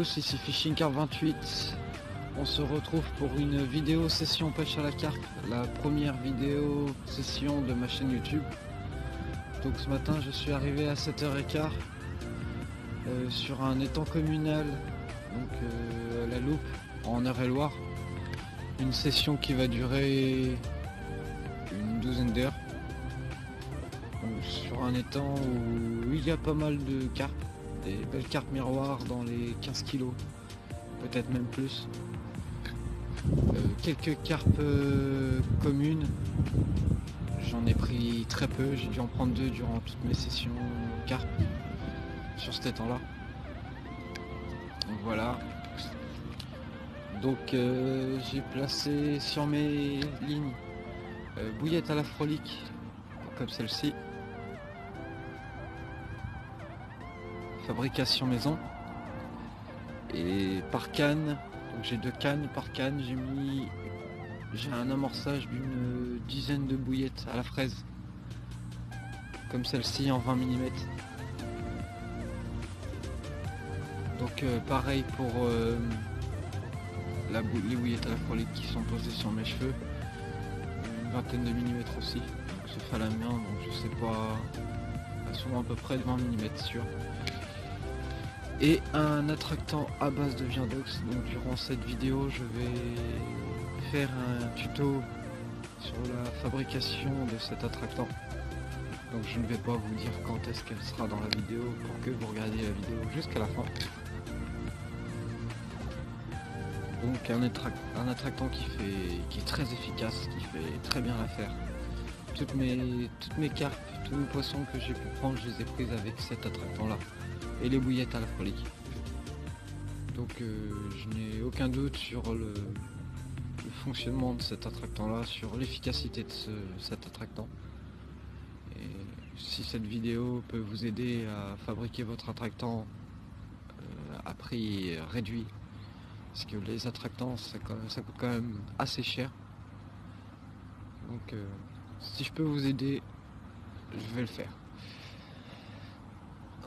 tous, ici Fishing Carp 28. On se retrouve pour une vidéo session pêche à la carpe, la première vidéo session de ma chaîne YouTube. Donc ce matin je suis arrivé à 7h15 sur un étang communal, donc à la Loupe, en Eure-et-Loire. Une session qui va durer une douzaine d'heures. Sur un étang où il y a pas mal de carpes, des belles carpes miroirs dans les 15 kilos, peut-être même plus. Quelques carpes communes, j'en ai pris très peu, j'ai dû en prendre 2 durant toutes mes sessions carpes sur cet étang là. Donc voilà. Donc j'ai placé sur mes lignes bouillettes à la frolique comme celle-ci, fabrication maison, et par canne, donc j'ai 2 cannes. Par canne j'ai un amorçage d'une dizaine de bouillettes à la fraise comme celle-ci en 20 mm. Donc pareil pour les bouillettes à la frolique qui sont posées sur mes cheveux, une vingtaine de millimètres aussi, donc sauf à la main, donc je sais pas, elles sont à peu près de 20 mm sûr. Et un attractant à base de viandox. Donc durant cette vidéo je vais faire un tuto sur la fabrication de cet attractant. Donc je ne vais pas vous dire quand est-ce qu'elle sera dans la vidéo pour que vous regardiez la vidéo jusqu'à la fin. Donc un attractant qui est très efficace, qui fait très bien l'affaire. Toutes mes carpes, tous mes poissons que j'ai pu prendre, je les ai prises avec cet attractant là. Et les bouillettes à la frolique. Donc je n'ai aucun doute sur le fonctionnement de cet attractant là, sur l'efficacité de cet attractant. Et si cette vidéo peut vous aider à fabriquer votre attractant à prix réduit, parce que les attractants ça coûte quand même assez cher. Donc si je peux vous aider, je vais le faire.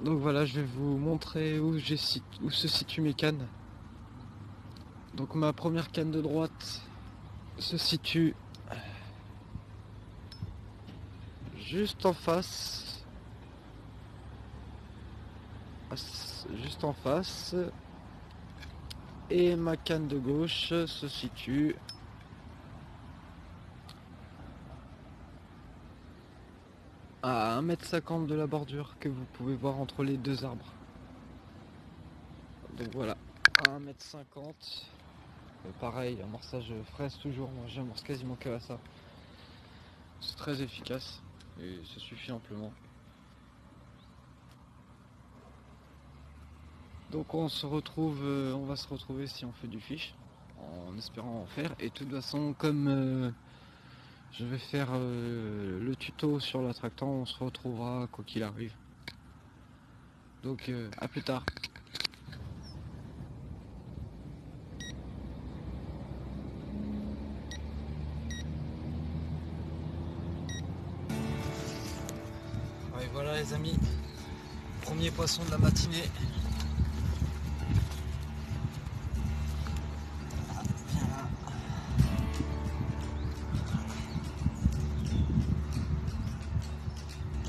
Donc voilà, je vais vous montrer où se situent mes cannes. Donc ma première canne de droite se situe juste en face. Juste en face. Et ma canne de gauche se situe à 1,50 m de la bordure que vous pouvez voir entre les 2 arbres. Donc voilà, à 1,50 m. Pareil, amorçage fraise toujours, moi j'amorce quasiment que à ça. C'est très efficace et ça suffit amplement. Donc on va se retrouver si on fait du fish, en espérant en faire. Et de toute façon, comme je vais faire le tuto sur l'attractant, on se retrouvera quoi qu'il arrive. Donc à plus tard. Et voilà les amis, premier poisson de la matinée.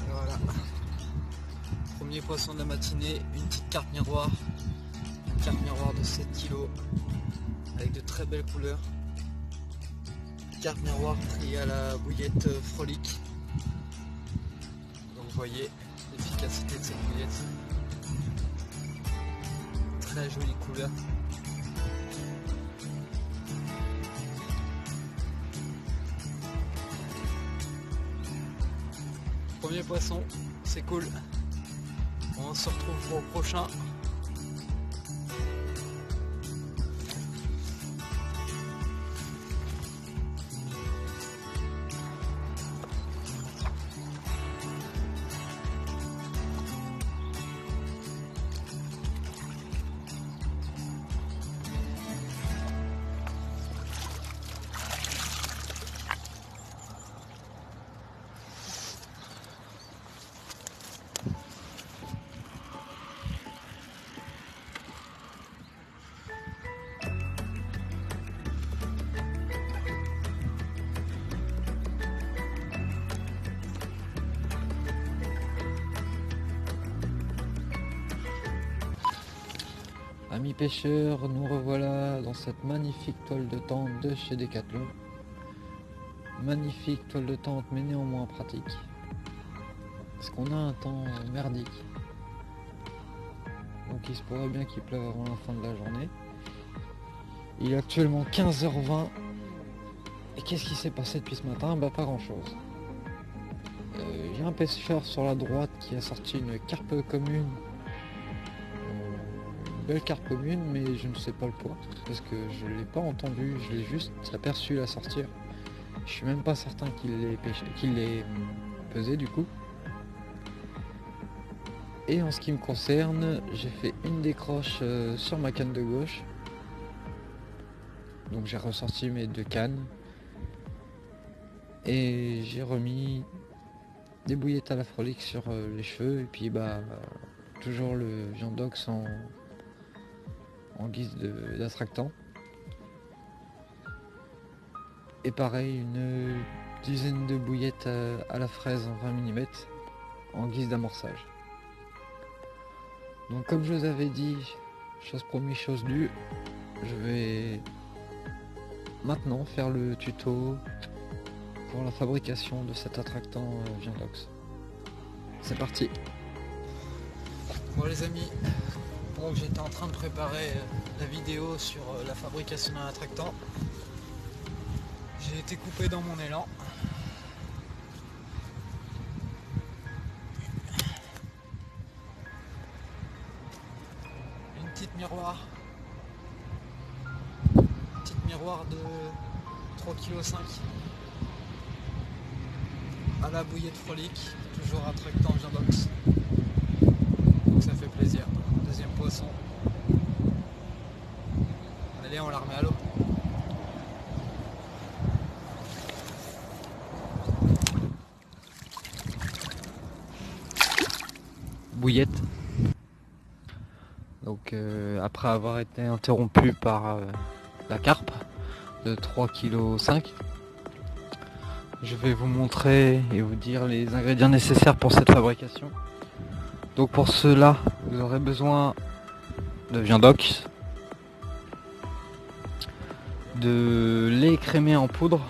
Voilà, premier poisson de la matinée, une petite carpe miroir, une carpe miroir de 7 kg avec de très belles couleurs. Carpe miroir pris à la bouillette frolique. Donc vous voyez l'efficacité de cette bouillette. Très jolie couleur. Premier poisson, c'est cool. On se retrouve pour le prochain. Amis pêcheurs, nous revoilà dans cette magnifique toile de tente de chez Decathlon. Magnifique toile de tente mais néanmoins pratique. Parce qu'on a un temps merdique. Donc il se pourrait bien qu'il pleuve avant la fin de la journée. Il est actuellement 15h20. Et qu'est-ce qui s'est passé depuis ce matin? Bah pas grand chose. J'ai un pêcheur sur la droite qui a sorti une carpe commune. Une belle carpe commune, mais je ne sais pas le poids. Parce que je ne l'ai pas entendu, je l'ai juste aperçu la sortir. Je suis même pas certain qu'il l'ait pesé du coup. Et en ce qui me concerne, j'ai fait une décroche sur ma canne de gauche. Donc j'ai ressorti mes 2 cannes. Et j'ai remis des bouillettes à la frolique sur les cheveux. Et puis toujours le Viandox en guise d'attractant. Et pareil, une dizaine de bouillettes à la fraise en 20 mm en guise d'amorçage. Donc comme je vous avais dit, chose promise, chose due, je vais maintenant faire le tuto pour la fabrication de cet attractant Viandox. C'est parti. Bon les amis, pendant que j'étais en train de préparer la vidéo sur la fabrication d'un attractant, j'ai été coupé dans mon élan. Une petite miroir de 3,5 kg à la bouillette frolique, toujours attractant Viandox. Donc ça fait plaisir. Deuxième poisson. Allez, on la remet à l'eau. Bouillette. Donc après avoir été interrompu par la carpe de 3,5 kg, je vais vous montrer et vous dire les ingrédients nécessaires pour cette fabrication. Donc pour cela, vous aurez besoin de Viandox, de lait écrémé en poudre,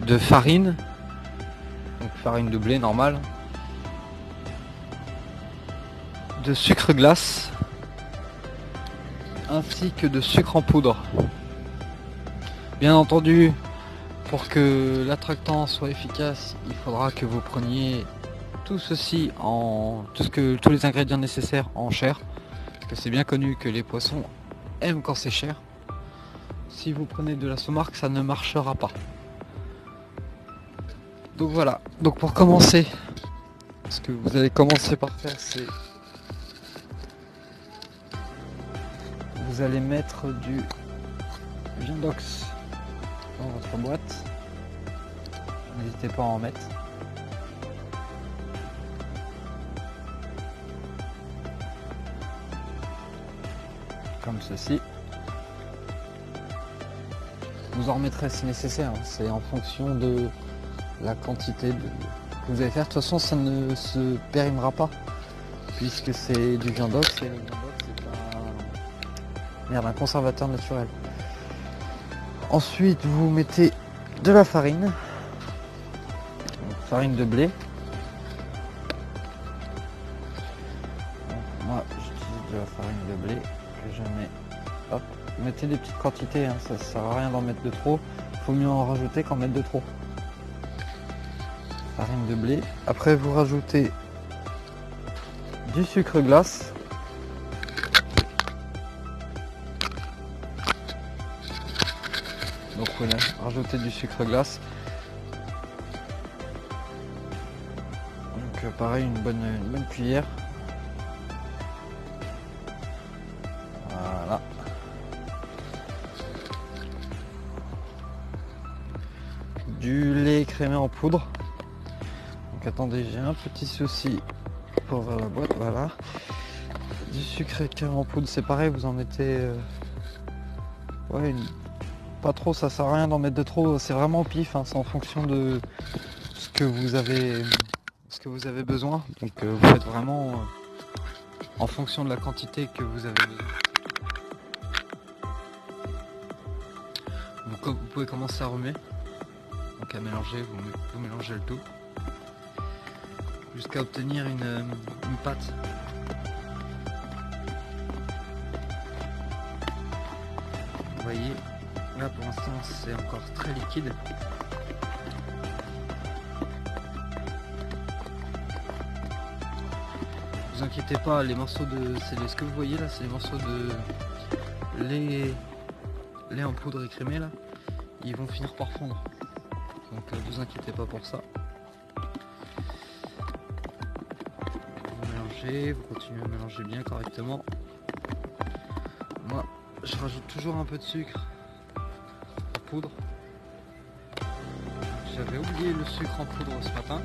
de farine, donc farine de blé normale, de sucre glace, ainsi que de sucre en poudre. Bien entendu, pour que l'attractant soit efficace, il faudra que vous preniez tout ceci tous les ingrédients nécessaires en chair, parce que c'est bien connu que les poissons aiment quand c'est cher. Si vous prenez de la saumarque, ça ne marchera pas. Donc voilà, donc pour commencer, ce que vous allez commencer par faire, c'est vous allez mettre du Viandox dans votre boîte. N'hésitez pas à en mettre. Comme ceci. Vous en remettrez si nécessaire, hein. C'est en fonction de la quantité que vous allez faire. De toute façon, ça ne se périmera pas puisque c'est du Viandox et le Viandox c'est un conservateur naturel. Ensuite, vous mettez de la farine, donc farine de blé. Donc, moi, j'utilise de la farine de blé que je mets. Hop, mettez des petites quantités, hein, ça sert à rien d'en mettre de trop. Il faut mieux en rajouter qu'en mettre de trop. Farine de blé. Après, vous rajoutez du sucre glace. Donc voilà, rajouter du sucre glace. Donc pareil, une bonne cuillère. Voilà. Du lait écrémé en poudre. Donc attendez, j'ai un petit souci pour ouvrir la boîte, voilà. Du sucre écrémé en poudre, c'est pareil, vous en mettez pas trop, ça sert à rien d'en mettre de trop, c'est vraiment au pif, hein, c'est en fonction de ce que vous avez besoin. Donc vous faites vraiment en fonction de la quantité que vous avez besoin. Vous pouvez commencer à remuer, donc à mélanger, vous mélangez le tout jusqu'à obtenir une pâte. Vous voyez, là pour l'instant c'est encore très liquide. Ne vous inquiétez pas, les morceaux de... ce que vous voyez là, c'est les morceaux de lait en poudre écrémé là. Ils vont finir par fondre. Donc ne vous inquiétez pas pour ça. Vous mélangez, vous continuez à mélanger bien correctement. Moi, je rajoute toujours un peu de sucre en poudre. J'avais oublié le sucre en poudre ce matin.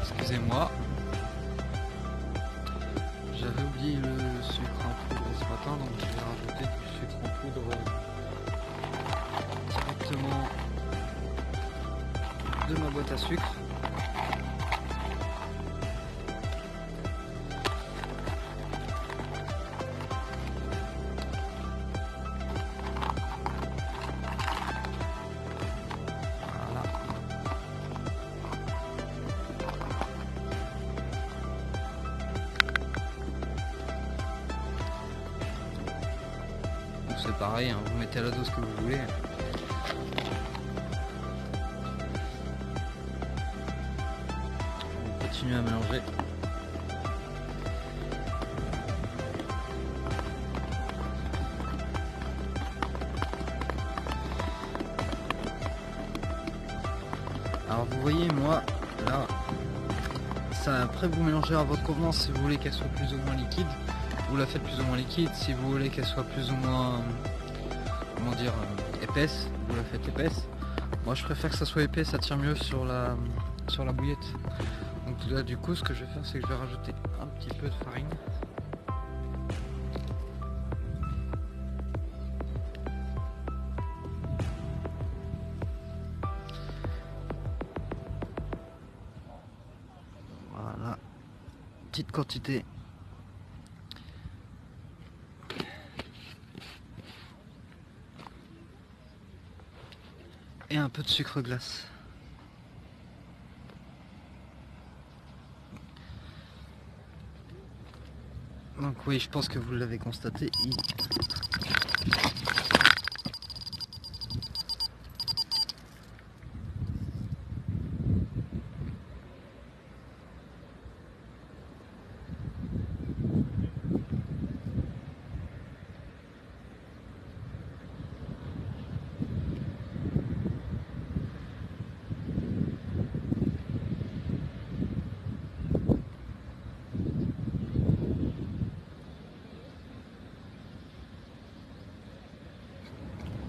Excusez-moi. J'avais oublié le sucre en poudre ce matin, donc je vais rajouter du sucre en poudre directement de ma boîte à sucre. C'est pareil, hein, vous mettez à la dose que vous voulez. On continue à mélanger. Alors vous voyez, moi là, ça, après vous mélangez à votre convenance. Si vous voulez qu'elle soit plus ou moins liquide, vous la faites plus ou moins liquide. Si vous voulez qu'elle soit plus ou moins, comment dire, épaisse, vous la faites épaisse. Moi je préfère que ça soit épais, ça tire mieux sur la bouillette. Donc là du coup ce que je vais faire, c'est que je vais rajouter un petit peu de farine. Voilà, petite quantité. Et un peu de sucre glace. Donc oui, je pense que vous l'avez constaté.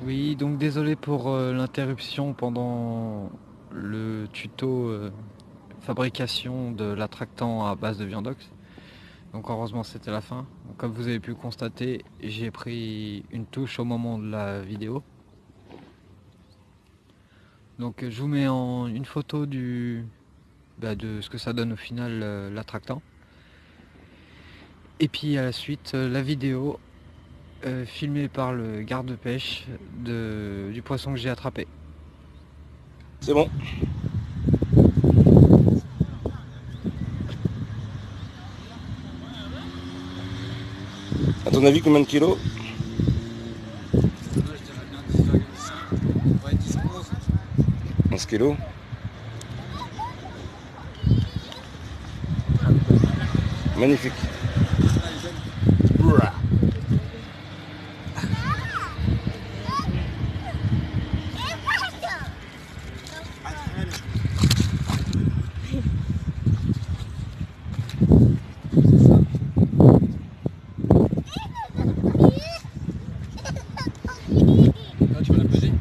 Oui, donc désolé pour l'interruption pendant le tuto fabrication de l'attractant à base de viandox. Donc heureusement c'était la fin. Donc, comme vous avez pu constater, j'ai pris une touche au moment de la vidéo. Donc je vous mets en une photo de ce que ça donne au final l'attractant. Et puis à la suite la vidéo filmée par le garde-pêche du poisson que j'ai attrapé. C'est bon. À ton avis, combien de kilos? Je dirais bien 10,5. Ouais, 10, 11. 11 kilos. Magnifique. Là, tu vas la peser.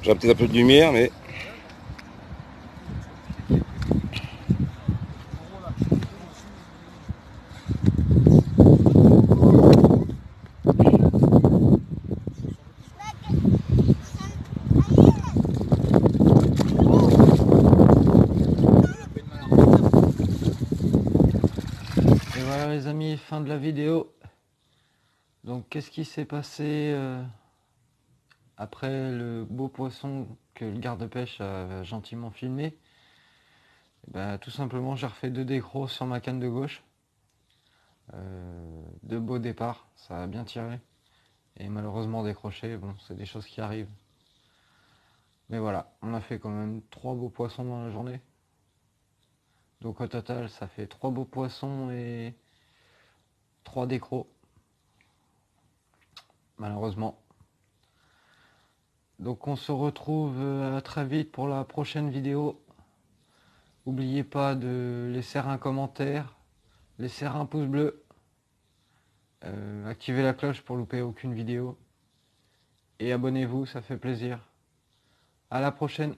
J'ai peut-être un peu de lumière, mais... les amis, fin de la vidéo. Donc qu'est-ce qui s'est passé après le beau poisson que le garde-pêche a gentiment filmé? Tout simplement j'ai refait 2 décros sur ma canne de gauche. 2 beaux départs, ça a bien tiré. Et malheureusement décroché, bon c'est des choses qui arrivent. Mais voilà, on a fait quand même 3 beaux poissons dans la journée. Donc au total ça fait 3 beaux poissons et 3 décros. Malheureusement. Donc on se retrouve très vite pour la prochaine vidéo. N'oubliez pas de laisser un commentaire, laisser un pouce bleu, activez la cloche pour louper aucune vidéo. Et abonnez-vous, ça fait plaisir. À la prochaine.